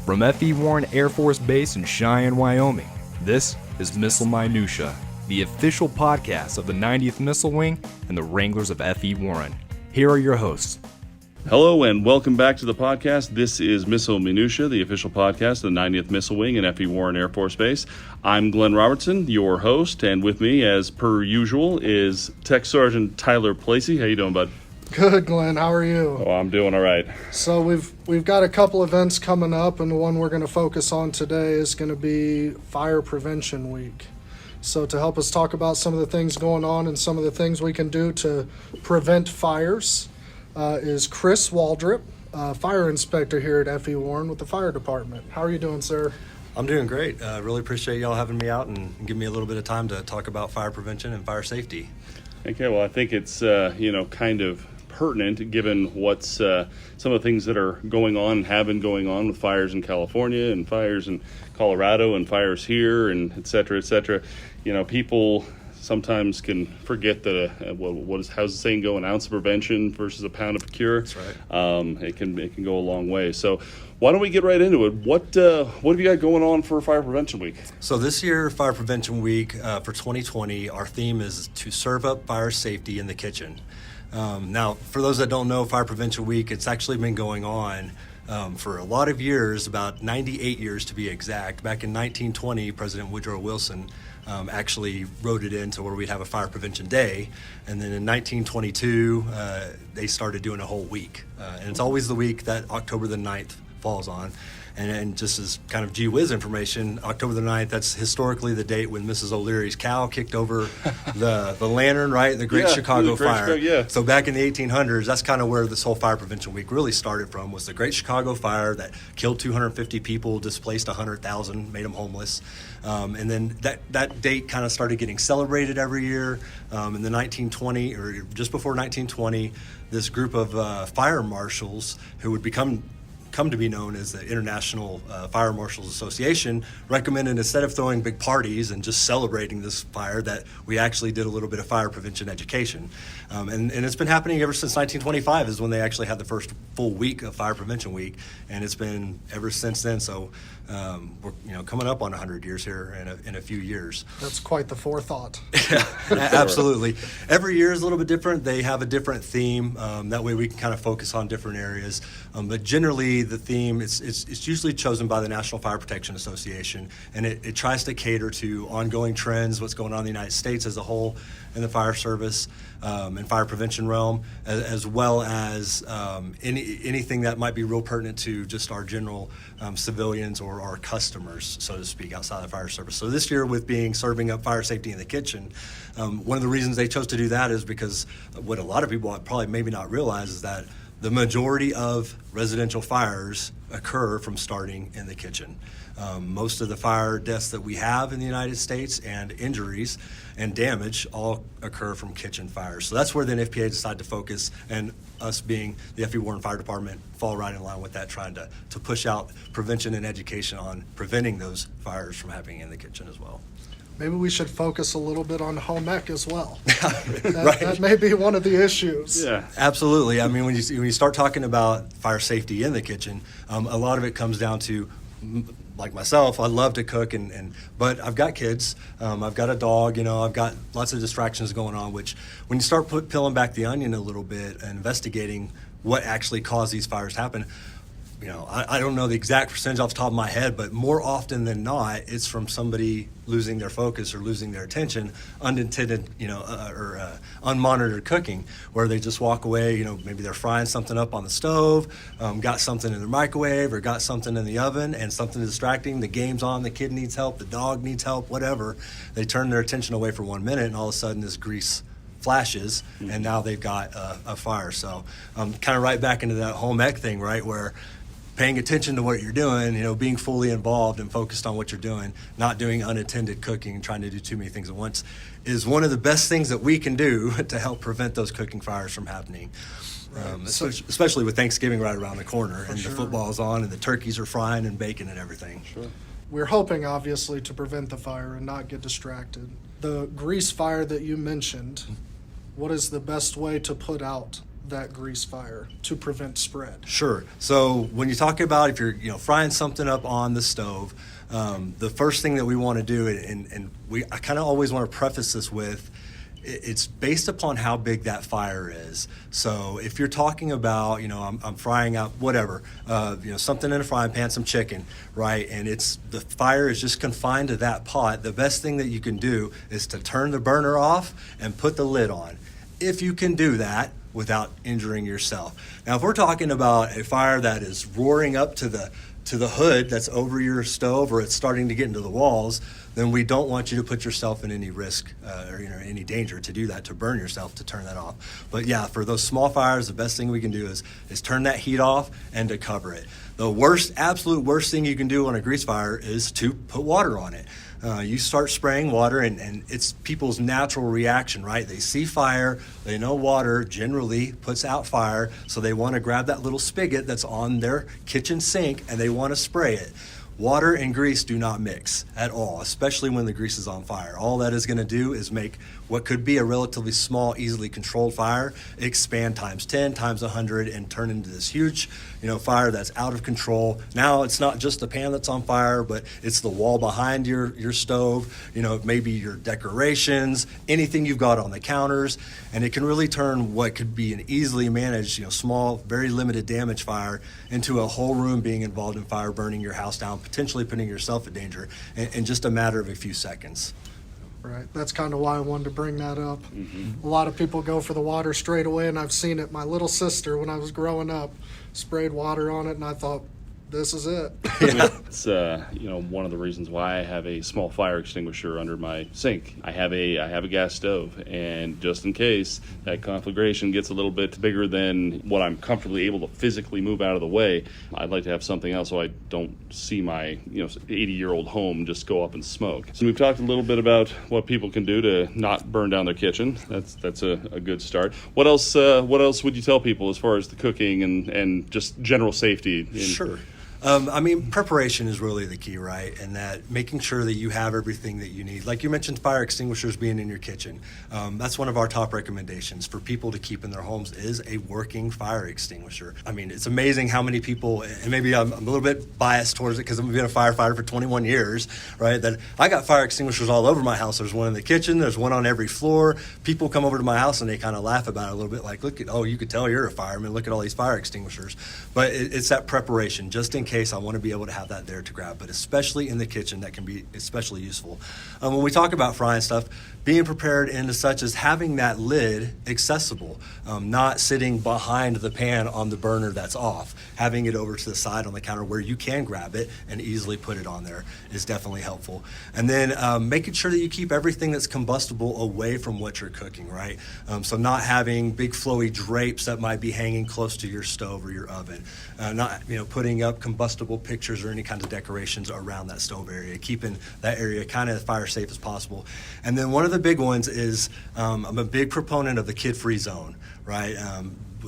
From F.E. Warren Air Force Base in Cheyenne, Wyoming, this is Missile Minutiae, the official podcast of the 90th Missile Wing and the Wranglers of F.E. Warren. Here are your hosts. Hello and welcome back to the podcast. This is Missile Minutiae, the official podcast of the 90th Missile Wing and F.E. Warren Air Force Base. I'm Glenn Robertson, your host, and with me, as per usual, is Tech Sergeant Tyler Placey. How you doing, bud? Good, Glenn. How are you? Oh, I'm doing all right. So we've got a couple events coming up, and the one we're going to focus on today is going to be Fire Prevention Week. So to help us talk about some of the things going on and some of the things we can do to prevent fires is Chris Waldrip, Fire Inspector here at F.E. Warren with the Fire Department. How are you doing, sir? I'm doing great. Really appreciate y'all having me out and giving me a little bit of time to talk about fire prevention and fire safety. Okay, well, I think it's, kind of pertinent given what's some of the things that are going on and have been going on with fires in California and fires in Colorado and fires here and et cetera, et cetera. You know, people sometimes can forget that how's the saying go, an ounce of prevention versus a pound of cure. That's right. It can go a long way. So why don't we get right into it? What have you got going on for Fire Prevention Week? So this year, Fire Prevention Week for 2020, our theme is to serve up fire safety in the kitchen. Now, for those that don't know, Fire Prevention Week, it's actually been going on for a lot of years, about 98 years to be exact. Back in 1920, President Woodrow Wilson actually wrote it into where we'd have a Fire Prevention Day. And then in 1922, they started doing a whole week. And it's always the week that October the 9th falls on. And just as kind of gee whiz information, October the 9th, that's historically the date when Mrs. O'Leary's cow kicked over the lantern, right? The Great Chicago Fire. So back in the 1800s, that's kind of where this whole Fire Prevention Week really started from, was the Great Chicago Fire that killed 250 people, displaced 100,000, made them homeless. And then that date kind of started getting celebrated every year. In the 1920, or just before 1920, this group of fire marshals who would come to be known as the International Fire Marshals Association, recommended instead of throwing big parties and just celebrating this fire, that we actually did a little bit of fire prevention education. And it's been happening ever since 1925 is when they actually had the first full week of Fire Prevention Week, and it's been ever since then. So we're coming up on 100 years here in a few years. That's quite the forethought. Yeah, absolutely. Every year is a little bit different. They have a different theme. That way we can kind of focus on different areas. But generally, the theme, it's usually chosen by the National Fire Protection Association, and it tries to cater to ongoing trends, what's going on in the United States as a whole in the fire service and fire prevention realm, as well as anything that might be real pertinent to just our general civilians or our customers, so to speak, outside the fire service. So this year, with serving up fire safety in the kitchen, one of the reasons they chose to do that is because what a lot of people probably maybe not realize is that the majority of residential fires occur from starting in the kitchen. Most of the fire deaths that we have in the United States and injuries and damage all occur from kitchen fires. So that's where the NFPA decided to focus, and us being the F.E. Warren Fire Department fall right in line with that, trying to push out prevention and education on preventing those fires from happening in the kitchen as well. Maybe we should focus a little bit on home ec as well. Right. That may be one of the issues. Yeah, absolutely. I mean, when you start talking about fire safety in the kitchen, a lot of it comes down to, like myself, I love to cook, but I've got kids, I've got a dog, I've got lots of distractions going on, which when you start peeling back the onion a little bit and investigating what actually caused these fires to happen, I don't know the exact percentage off the top of my head, but more often than not, it's from somebody losing their focus or losing their attention, unintended, or unmonitored cooking, where they just walk away, maybe they're frying something up on the stove, got something in their microwave or got something in the oven, and something distracting, the game's on, the kid needs help, the dog needs help, whatever. They turn their attention away for 1 minute, and all of a sudden this grease flashes, and now they've got a fire. So kind of right back into that home ec thing, right, where paying attention to what you're doing, being fully involved and focused on what you're doing, not doing unattended cooking and trying to do too many things at once, is one of the best things that we can do to help prevent those cooking fires from happening. Especially with Thanksgiving right around the corner, and the football's on and the turkeys are frying and baking and everything. Sure. We're hoping, obviously, to prevent the fire and not get distracted. The grease fire that you mentioned, what is the best way to put out that grease fire to prevent spread? Sure. So when you talk about if you're frying something up on the stove, the first thing that we want to do, and I kind of always want to preface this with, it's based upon how big that fire is. So if you're talking about, I'm frying up whatever, something in a frying pan, some chicken, right? And the fire is just confined to that pot. The best thing that you can do is to turn the burner off and put the lid on. If you can do that without injuring yourself. Now, if we're talking about a fire that is roaring up to the hood that's over your stove, or it's starting to get into the walls, then we don't want you to put yourself in any risk or any danger to do that, to burn yourself, to turn that off. But yeah, for those small fires, the best thing we can do is turn that heat off and to cover it. The absolute worst thing you can do on a grease fire is to put water on it. You start spraying water, and it's people's natural reaction, right? They see fire, they know water generally puts out fire, so they want to grab that little spigot that's on their kitchen sink and they want to spray it. Water and grease do not mix at all, especially when the grease is on fire. All that is going to do is make what could be a relatively small, easily controlled fire expand times 10, times 100, and turn into this huge, fire that's out of control. Now it's not just the pan that's on fire, but it's the wall behind your stove, maybe your decorations, anything you've got on the counters, and it can really turn what could be an easily managed, small, very limited damage fire into a whole room being involved in fire, burning your house down, potentially putting yourself in danger in just a matter of a few seconds. Right. That's kind of why I wanted to bring that up. Mm-hmm. A lot of people go for the water straight away, and I've seen it. My little sister, when I was growing up, sprayed water on it, and I thought, this is it. It's one of the reasons why I have a small fire extinguisher under my sink. I have a gas stove, and just in case that conflagration gets a little bit bigger than what I'm comfortably able to physically move out of the way, I'd like to have something else so I don't see my 80-year-old home just go up in smoke. So we've talked a little bit about what people can do to not burn down their kitchen. That's a good start. What else would you tell people as far as the cooking and just general safety? Sure. Preparation is really the key, right? And that making sure that you have everything that you need. Like you mentioned, fire extinguishers being in your kitchen. That's one of our top recommendations for people to keep in their homes is a working fire extinguisher. It's amazing how many people, and maybe I'm a little bit biased towards it because I've been a firefighter for 21 years, right? That I got fire extinguishers all over my house. There's one in the kitchen. There's one on every floor. People come over to my house and they kind of laugh about it a little bit like, you could tell you're a fireman. Look at all these fire extinguishers. But it's that preparation, just in case. I want to be able to have that there to grab, but especially in the kitchen, that can be especially useful. When we talk about frying stuff, being prepared into such as having that lid accessible, not sitting behind the pan on the burner that's off, having it over to the side on the counter where you can grab it and easily put it on there is definitely helpful. And then making sure that you keep everything that's combustible away from what you're cooking, right? So not having big flowy drapes that might be hanging close to your stove or your oven, not putting up combustible pictures or any kinds of decorations around that stove area, keeping that area kind of as fire safe as possible. And then one of the big ones is I'm a big proponent of the kid-free zone, right?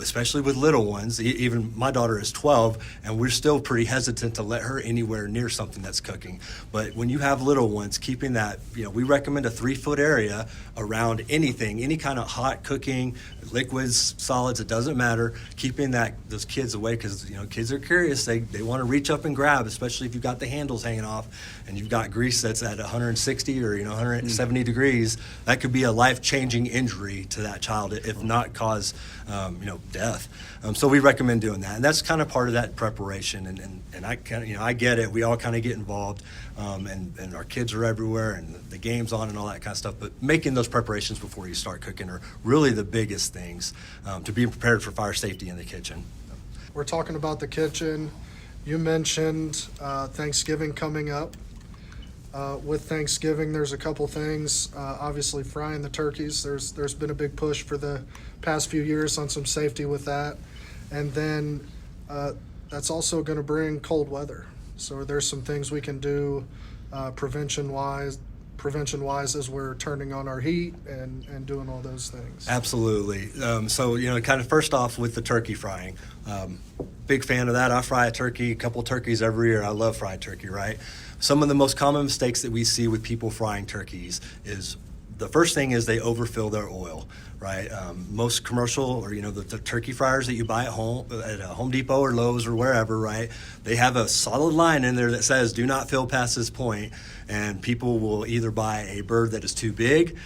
Especially with little ones. Even my daughter is 12, and we're still pretty hesitant to let her anywhere near something that's cooking. But when you have little ones, keeping that, we recommend a 3-foot area around anything, any kind of hot cooking, liquids, solids, it doesn't matter, keeping those kids away because, kids are curious. They want to reach up and grab, especially if you've got the handles hanging off and you've got grease that's at 160 or, 170 degrees. That could be a life-changing injury to that child, if not cause, death. So we recommend doing that, and that's kind of part of that preparation. And I kind of, I get it. We all kind of get involved, and our kids are everywhere, and the game's on, and all that kind of stuff. But making those preparations before you start cooking are really the biggest things to be prepared for fire safety in the kitchen. We're talking about the kitchen. You mentioned Thanksgiving coming up. With Thanksgiving, there's a couple things. Obviously, frying the turkeys. There's been a big push for the past few years on some safety with that. And then that's also going to bring cold weather. So there's some things we can do prevention-wise as we're turning on our heat and doing all those things. Absolutely. So, kind of first off with the turkey frying. Big fan of that. I fry a turkey, a couple turkeys every year. I love fried turkey, right? Some of the most common mistakes that we see with people frying turkeys is the first thing is they overfill their oil, right? Most commercial or, the turkey fryers that you buy at Home Depot or Lowe's or wherever, right? They have a solid line in there that says, do not fill past this point. And people will either buy a bird that is too big.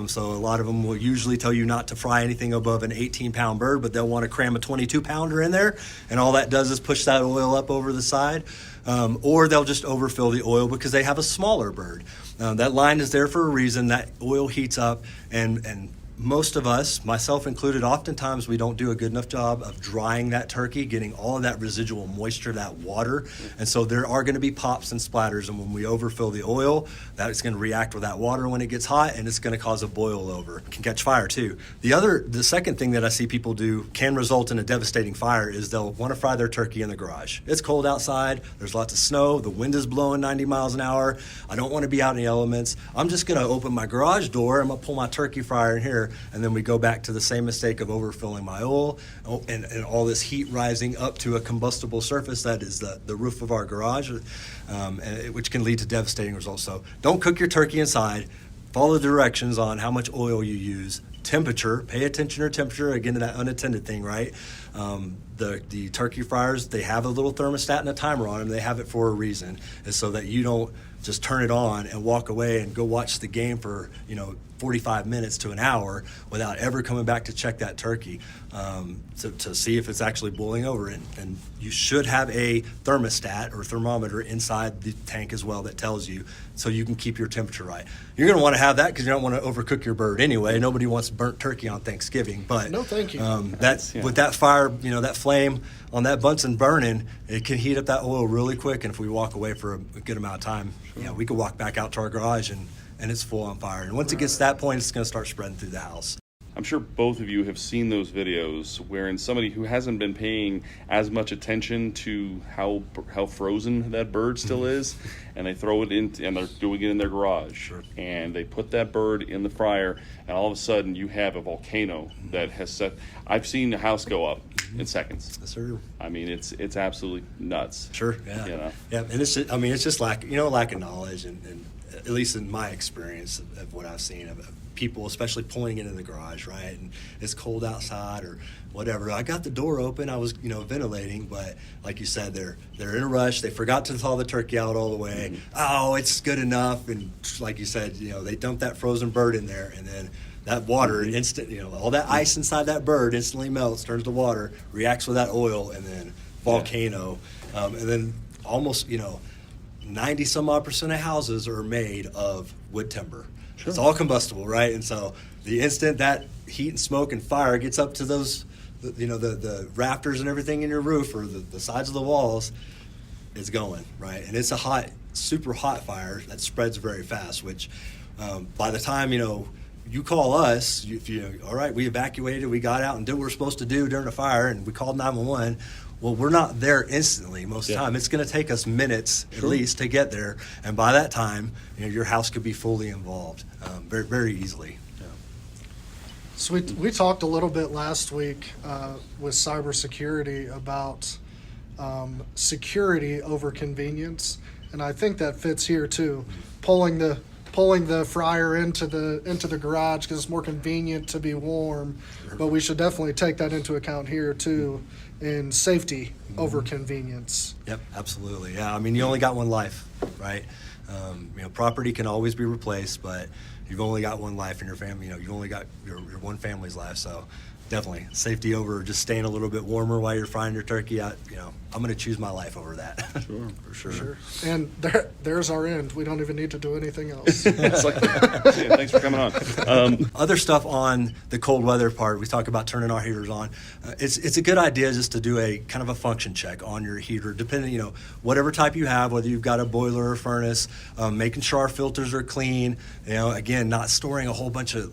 So a lot of them will usually tell you not to fry anything above an 18-pound bird, but they'll want to cram a 22-pounder in there. And all that does is push that oil up over the side. Or they'll just overfill the oil because they have a smaller bird. That line is there for a reason. That oil heats up, and most of us, myself included, oftentimes we don't do a good enough job of drying that turkey, getting all of that residual moisture, that water. And so there are going to be pops and splatters. And when we overfill the oil, that is going to react with that water when it gets hot, and it's going to cause a boil over. It can catch fire too. The second thing that I see people do can result in a devastating fire is they'll want to fry their turkey in the garage. It's cold outside. There's lots of snow. The wind is blowing 90 miles an hour. I don't want to be out in the elements. I'm just going to open my garage door. I'm going to pull my turkey fryer in here. And then we go back to the same mistake of overfilling my oil and all this heat rising up to a combustible surface that is the roof of our garage, which can lead to devastating results. So don't cook your turkey inside. Follow the directions on how much oil you use. Temperature, pay attention to temperature, again, to that unattended thing, right? The turkey fryers, they have a little thermostat and a timer on them. They have it for a reason. And so that you don't just turn it on and walk away and go watch the game for, 45 minutes to an hour without ever coming back to check that turkey to see if it's actually boiling over. And you should have a thermostat or thermometer inside the tank as well that tells you, so you can keep your temperature right. You're going to want to have that because you don't want to overcook your bird anyway. Nobody wants burnt turkey on Thanksgiving. But no, thank you. With that fire, that flame on that Bunsen burning, it can heat up that oil really quick. And if we walk away for a good amount of time, we could walk back out to our garage and it's full on fire. And once it gets to that point, it's going to start spreading through the house. I'm sure both of you have seen those videos wherein somebody who hasn't been paying as much attention to how frozen that bird still is, and they throw it in, and they're doing it in their garage. Sure. And they put that bird in the fryer, and all of a sudden you have a volcano that has set. I've seen the house go up in seconds. Yes, sir. I mean, it's absolutely nuts. Sure. Yeah. Yeah. And it's just lack of knowledge, and at least in my experience of what I've seen of people, especially pulling it in the garage, right? And it's cold outside or whatever. I got the door open. I was, ventilating, but like you said, they're in a rush. They forgot to thaw the turkey out all the way. Mm-hmm. Oh, it's good enough. And like you said, they dump that frozen bird in there, and then that water all that ice inside that bird instantly melts, turns to water, reacts with that oil, and then volcano. And then almost, 90 some odd % of houses are made of wood timber. Sure. It's all combustible, right? And so the instant that heat and smoke and fire gets up to those, the rafters and everything in your roof or the sides of the walls, it's going, right? And it's a super hot fire that spreads very fast, which by the time, you call us, all right, we evacuated, we got out and did what we're supposed to do during a fire, and we called 911. Well, we're not there instantly most of the time. It's going to take us minutes at least to get there. And by that time, your house could be fully involved very, very easily. Yeah. So we talked a little bit last week with cybersecurity about security over convenience. And I think that fits here too. Pulling the fryer into the garage because it's more convenient to be warm. Sure. But we should definitely take that into account here too. In safety over convenience. Yep, absolutely. Yeah, I mean, you only got one life, right? Property can always be replaced, but you've only got one life in your family. You've only got your one family's life. So definitely safety over just staying a little bit warmer while you're frying your turkey out. I'm going to choose my life over that. Sure, for sure. And there's our end. We don't even need to do anything else. It's like, thanks for coming on. Other stuff on the cold weather part, we talk about turning our heaters on. It's a good idea just to do a kind of a function check on your heater, depending, whatever type you have, whether you've got a boiler or furnace, making sure our filters are clean. Again, not storing a whole bunch of,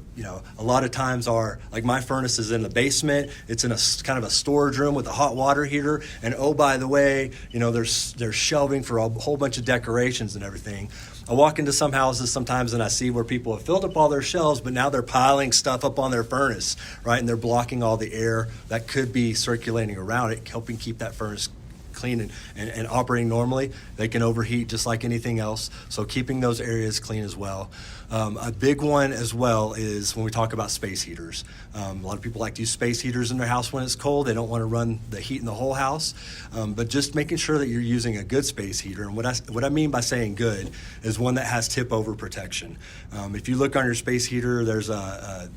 a lot of times like my furnace is in the basement. It's in a kind of a storage room with a hot water heater. And by the way, there's shelving for a whole bunch of decorations and everything. I walk into some houses sometimes and I see where people have filled up all their shelves, but now they're piling stuff up on their furnace, right? And they're blocking all the air that could be circulating around it, helping keep that furnace clean and operating normally, they can overheat just like anything else. So keeping those areas clean as well. A big one as well is when we talk about space heaters. A lot of people like to use space heaters in their house when it's cold. They don't want to run the heat in the whole house, but just making sure that you're using a good space heater. And what I mean by saying good is one that has tip over protection. If you look on your space heater, there's a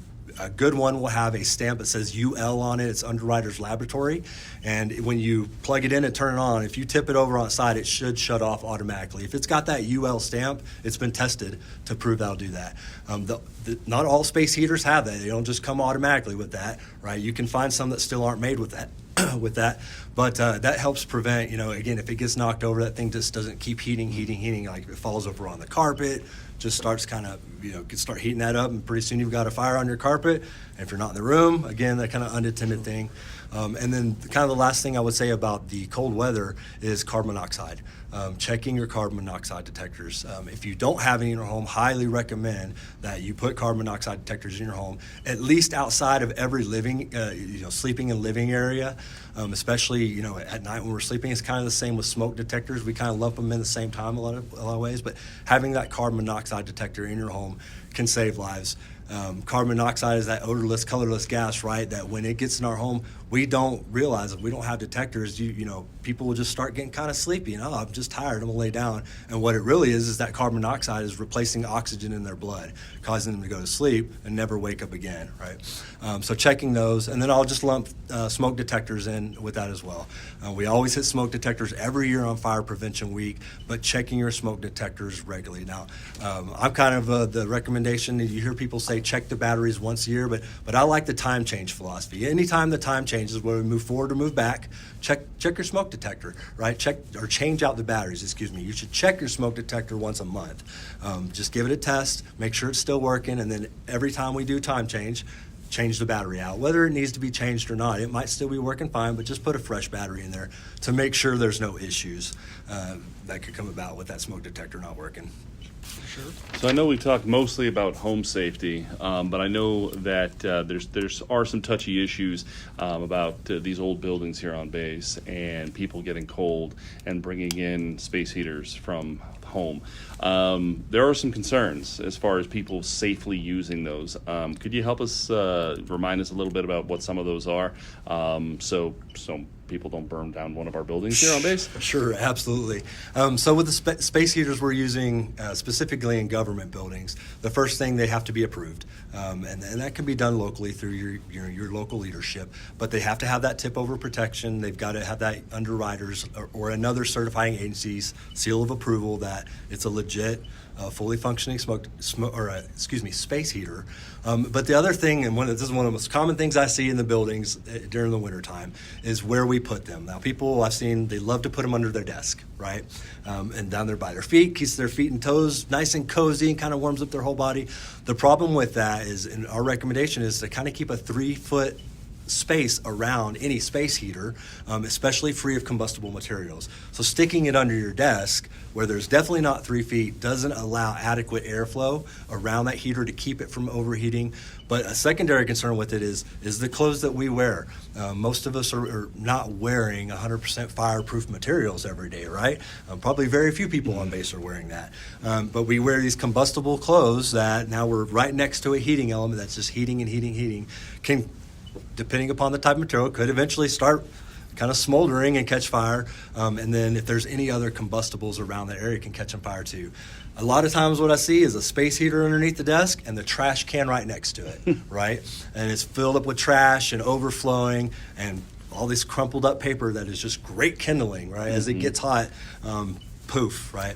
good one will have a stamp that says UL on it. It's Underwriter's Laboratory. And when you plug it in and turn it on, if you tip it over on its side, it should shut off automatically. If it's got that UL stamp, it's been tested to prove that'll do that. Not all space heaters have that. They don't just come automatically with that, right? You can find some that still aren't made with that. But that helps prevent, again, if it gets knocked over, that thing just doesn't keep heating, like if it falls over on the carpet, just starts kind of, can start heating that up, and pretty soon you've got a fire on your carpet. And if you're not in the room, again, that kind of unattended thing. And then kind of the last thing I would say about the cold weather is carbon monoxide. Checking your carbon monoxide detectors. If you don't have any in your home, highly recommend that you put carbon monoxide detectors in your home, at least outside of every living, sleeping and living area, especially, at night when we're sleeping. It's kind of the same with smoke detectors. We kind of lump them in the same time a lot of ways, but having that carbon monoxide detector in your home can save lives. Carbon monoxide is that odorless, colorless gas, right? That when it gets in our home, we don't realize if we don't have detectors, people will just start getting kind of sleepy and, I'm just tired, I'm gonna lay down. And what it really is that carbon monoxide is replacing oxygen in their blood, causing them to go to sleep and never wake up again, right? So checking those, and then I'll just lump smoke detectors in with that as well. We always hit smoke detectors every year on Fire Prevention Week, but checking your smoke detectors regularly. Now, I'm kind of the recommendation that you hear people say check the batteries once a year, but I like the time change philosophy. Anytime the time changes, whether we move forward or move back, check your smoke detector, right? Change out the batteries, You should check your smoke detector once a month. Just give it a test, make sure it's still working, and then every time we do time change the battery out. Whether it needs to be changed or not, it might still be working fine, but just put a fresh battery in there to make sure there's no issues that could come about with that smoke detector not working. Sure. So I know we talked mostly about home safety, but I know that there's some touchy issues about these old buildings here on base and people getting cold and bringing in space heaters from home. There are some concerns as far as people safely using those. Could you help us remind us a little bit about what some of those are, so people don't burn down one of our buildings here on base? Sure, absolutely. So with the space heaters we're using specifically in government buildings, the first thing, they have to be approved. And that can be done locally through your local leadership, but they have to have that tip over protection. They've got to have that underwriters or another certifying agency's seal of approval that it's a legit, fully functioning space heater. But the other thing, and this is one of the most common things I see in the buildings during the wintertime, is where we put them. Now, people I've seen, they love to put them under their desk, right? And down there by their feet, keeps their feet and toes nice and cozy and kind of warms up their whole body. The problem with that is, and our recommendation is to kind of keep a 3-foot space around any space heater, especially free of combustible materials. So sticking it under your desk, where there's definitely not 3 feet, doesn't allow adequate airflow around that heater to keep it from overheating. But a secondary concern with it is the clothes that we wear. Most of us are not wearing 100% fireproof materials every day, right? Probably very few people on base are wearing that. But we wear these combustible clothes that now we're right next to a heating element that's just heating and heating, can, depending upon the type of material, could eventually start kind of smoldering and catch fire. And then if there's any other combustibles around that area, can catch on fire too. A lot of times what I see is a space heater underneath the desk and the trash can right next to it, right? And it's filled up with trash and overflowing and all this crumpled up paper that is just great kindling, right? As it gets hot, poof, right?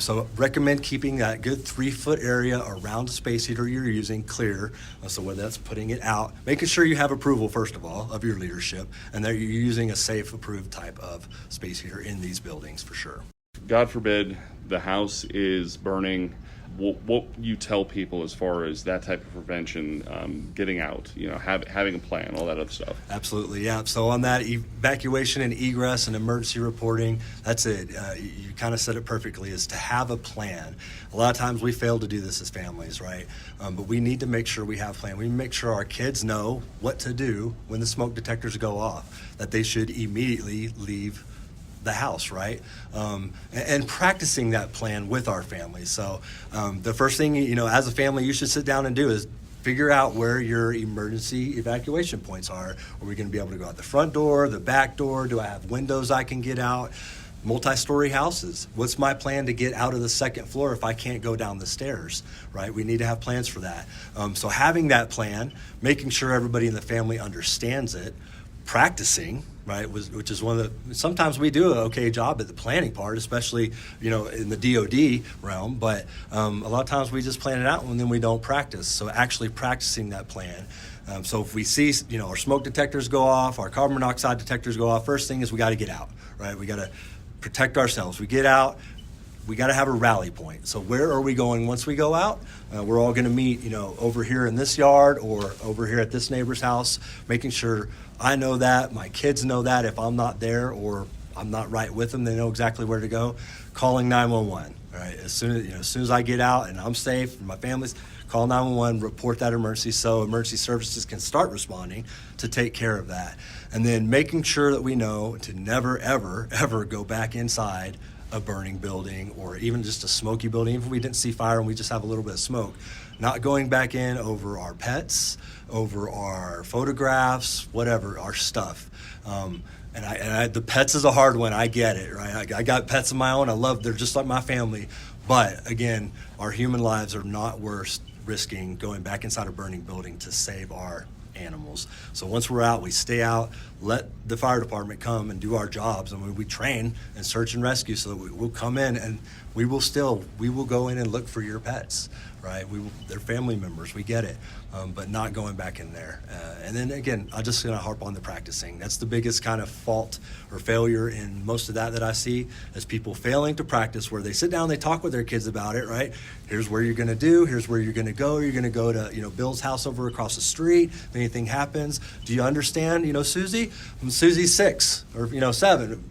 So recommend keeping that good 3-foot area around a space heater you're using clear. So whether that's putting it out, making sure you have approval, first of all, of your leadership, and that you're using a safe, approved type of space heater in these buildings for sure. God forbid the house is burning. What you tell people as far as that type of prevention, getting out, having a plan, all that other stuff? Absolutely, yeah. So on that evacuation and egress and emergency reporting, that's it. You kind of said it perfectly, is to have a plan. A lot of times we fail to do this as families, right? But we need to make sure we have a plan. We make sure our kids know what to do when the smoke detectors go off, that they should immediately leave the house, right? And practicing that plan with our family. So the first thing, as a family, you should sit down and do is figure out where your emergency evacuation points are. Are we going to be able to go out the front door, the back door? Do I have windows I can get out? Multi-story houses. What's my plan to get out of the second floor if I can't go down the stairs, right? We need to have plans for that. So having that plan, making sure everybody in the family understands it, practicing, right, which is one of the, sometimes we do an okay job at the planning part, especially, in the DOD realm, but a lot of times we just plan it out and then we don't practice. So actually practicing that plan. So if we see, our smoke detectors go off, our carbon monoxide detectors go off, first thing is we got to get out, right? We got to protect ourselves. We get out, we got to have a rally point. So where are we going once we go out? We're all going to meet, over here in this yard or over here at this neighbor's house, making sure I know that, my kids know that if I'm not there or I'm not right with them, they know exactly where to go. Calling 911, right? As soon as I get out and I'm safe and my family's, call 911, report that emergency so emergency services can start responding to take care of that. And then making sure that we know to never, ever, ever go back inside a burning building or even just a smoky building, even if we didn't see fire and we just have a little bit of smoke. Not going back in over our pets, over our photographs, whatever, our stuff. And the pets is a hard one. I get it, right? I got pets of my own. I love, they're just like my family. But again, our human lives are not worth risking going back inside a burning building to save our animals. So once we're out, we stay out, let the fire department come and do our jobs. I mean, we train and search and rescue so that we'll come in and we will go in and look for your pets, right? They're family members, we get it, but not going back in there. And then again, I'm just gonna harp on the practicing. That's the biggest kind of fault or failure in most of that I see is people failing to practice where they sit down, they talk with their kids about it, right? Here's where you're gonna do, here's where you're gonna go. You're gonna go to, Bill's house over across the street. If anything happens, do you understand, Susie? Susie's 6 or, 7.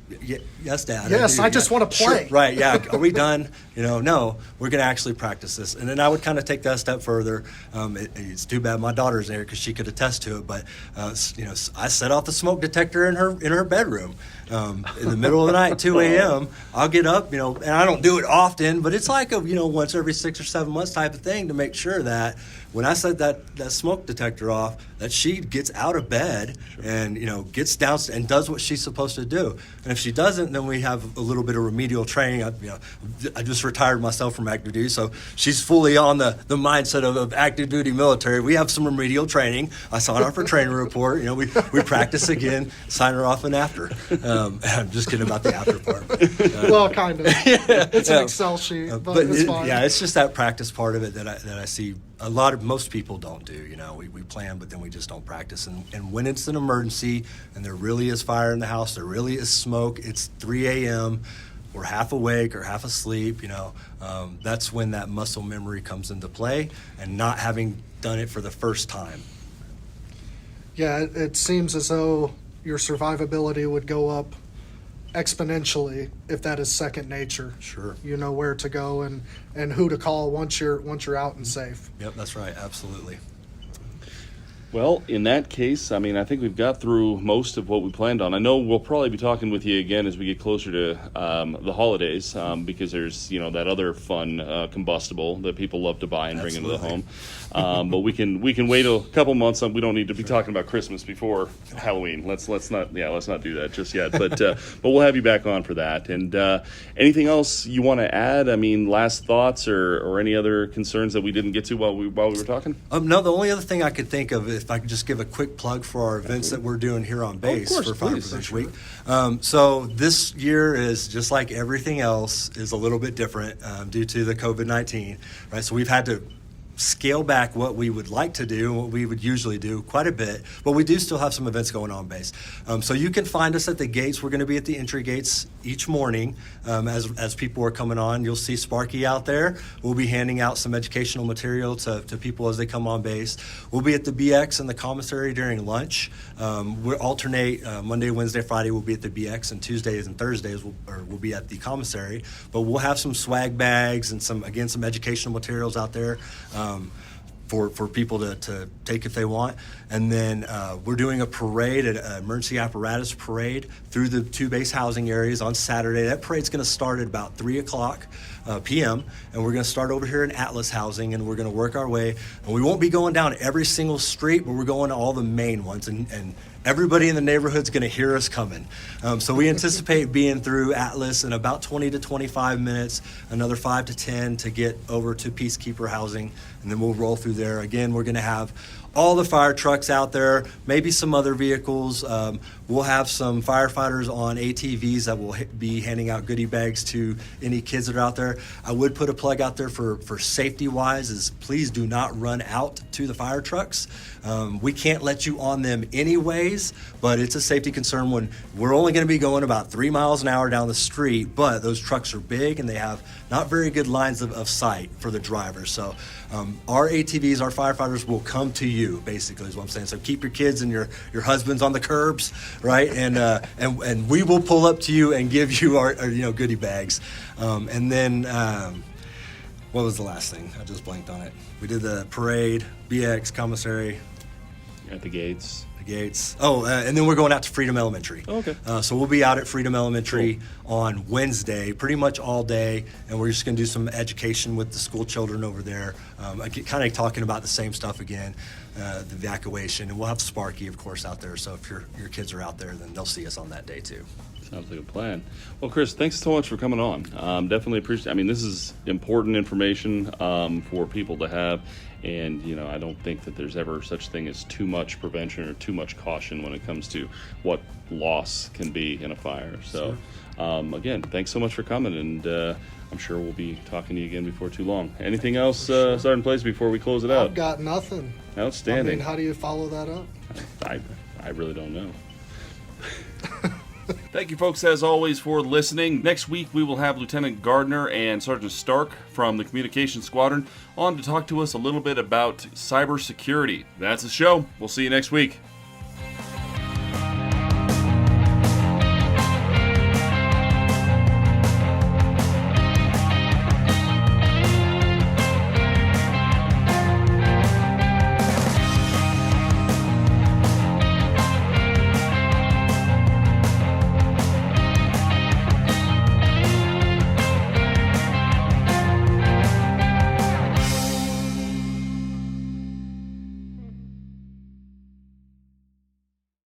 Yes, Dad. Yes, I just want to play. Sure, right, yeah. Are we done? No, we're going to actually practice this. And then I would kind of take that a step further. It's too bad my daughter's there because she could attest to it. But, I set off the smoke detector in her bedroom. In the middle of the night, 2 a.m., I'll get up, and I don't do it often, but it's like a, once every 6 or 7 months type of thing to make sure that when I set that smoke detector off, that she gets out of bed and, gets down and does what she's supposed to do. And if she doesn't, then we have a little bit of remedial training. I just retired myself from active duty, so she's fully on the mindset of active duty military. We have some remedial training. I sign off her training report. We practice again, sign her off and after. I'm just kidding about the after part. Well, kind of. Yeah, it's an Excel sheet, but it's fine. Yeah, it's just that practice part of it that I see most people don't do. We plan, but then we just don't practice. And when it's an emergency and there really is fire in the house, there really is smoke, it's 3 a.m., we're half awake or half asleep, that's when that muscle memory comes into play and not having done it for the first time. Yeah, it seems as though your survivability would go up exponentially if that is second nature. Sure. You know where to go and who to call once you're out and safe. Yep, that's right. Absolutely. Well, in that case, I think we've got through most of what we planned on. I know we'll probably be talking with you again as we get closer to the holidays because there's, that other fun combustible that people love to buy and bring into the home. But we can wait a couple months. We don't need to be talking about Christmas before Halloween. Let's not do that just yet. But we'll have you back on for that. And anything else you want to add? Last thoughts or any other concerns that we didn't get to while we were talking? No, the only other thing I could think of, if I could just give a quick plug for our events that we're doing here on base for Fire Prevention Week. So this year is just like everything else is a little bit different due to the COVID-19, right? So we've had to scale back what we would like to do, what we would usually do quite a bit, but we do still have some events going on base. So you can find us at the gates. We're going to be at the entry gates each morning as people are coming on. You'll see Sparky out there. We'll be handing out some educational material to people as they come on base. We'll be at the BX and the commissary during lunch. We'll alternate Monday, Wednesday, Friday we'll be at the BX, and Tuesdays and Thursdays we'll be at the commissary. But we'll have some swag bags and some educational materials out there. for people to take if they want. And then we're doing a parade, an emergency apparatus parade through the 2 base housing areas on Saturday. That parade's going to start at about 3 o'clock p.m. and we're going to start over here in Atlas Housing, and we're going to work our way. And we won't be going down every single street, but we're going to all the main ones, and everybody in the neighborhood's going to hear us coming. So we anticipate being through Atlas in about 20 to 25 minutes, another 5 to 10 to get over to Peacekeeper Housing, and then we'll roll through there. Again, we're going to have all the fire trucks out there, maybe some other vehicles. We'll have some firefighters on ATVs that will be handing out goodie bags to any kids that are out there. I would put a plug out there for safety-wise is please do not run out to the fire trucks. We can't let you on them anyways, but it's a safety concern when we're only going to be going about 3 miles an hour down the street, but those trucks are big and they have not very good lines of sight for the drivers. So our ATVs, our firefighters will come to you, basically is what I'm saying. So keep your kids and your husbands on the curbs, right? And we will pull up to you and give you our goodie bags. And then what was the last thing? I just blanked on it. We did the parade, BX, commissary. At the gates. And then we're going out to Freedom Elementary. Oh, okay. So we'll be out at Freedom Elementary on Wednesday, pretty much all day, and we're just going to do some education with the school children over there, kind of talking about the same stuff again, the evacuation, and we'll have Sparky, of course, out there. So if your kids are out there, then they'll see us on that day too. Sounds like a plan. Well, Chris, thanks so much for coming on. Definitely appreciate. I mean, this is important information for people to have, and I don't think that there's ever such thing as too much prevention or too much caution when it comes to what loss can be in a fire. So, again, thanks so much for coming, and I'm sure we'll be talking to you again before too long. Anything else start in place before we close it out? I've got nothing. Outstanding. I mean, how do you follow that up? I really don't know. Thank you, folks, as always, for listening. Next week, we will have Lieutenant Gardner and Sergeant Stark from the Communications Squadron on to talk to us a little bit about cybersecurity. That's the show. We'll see you next week.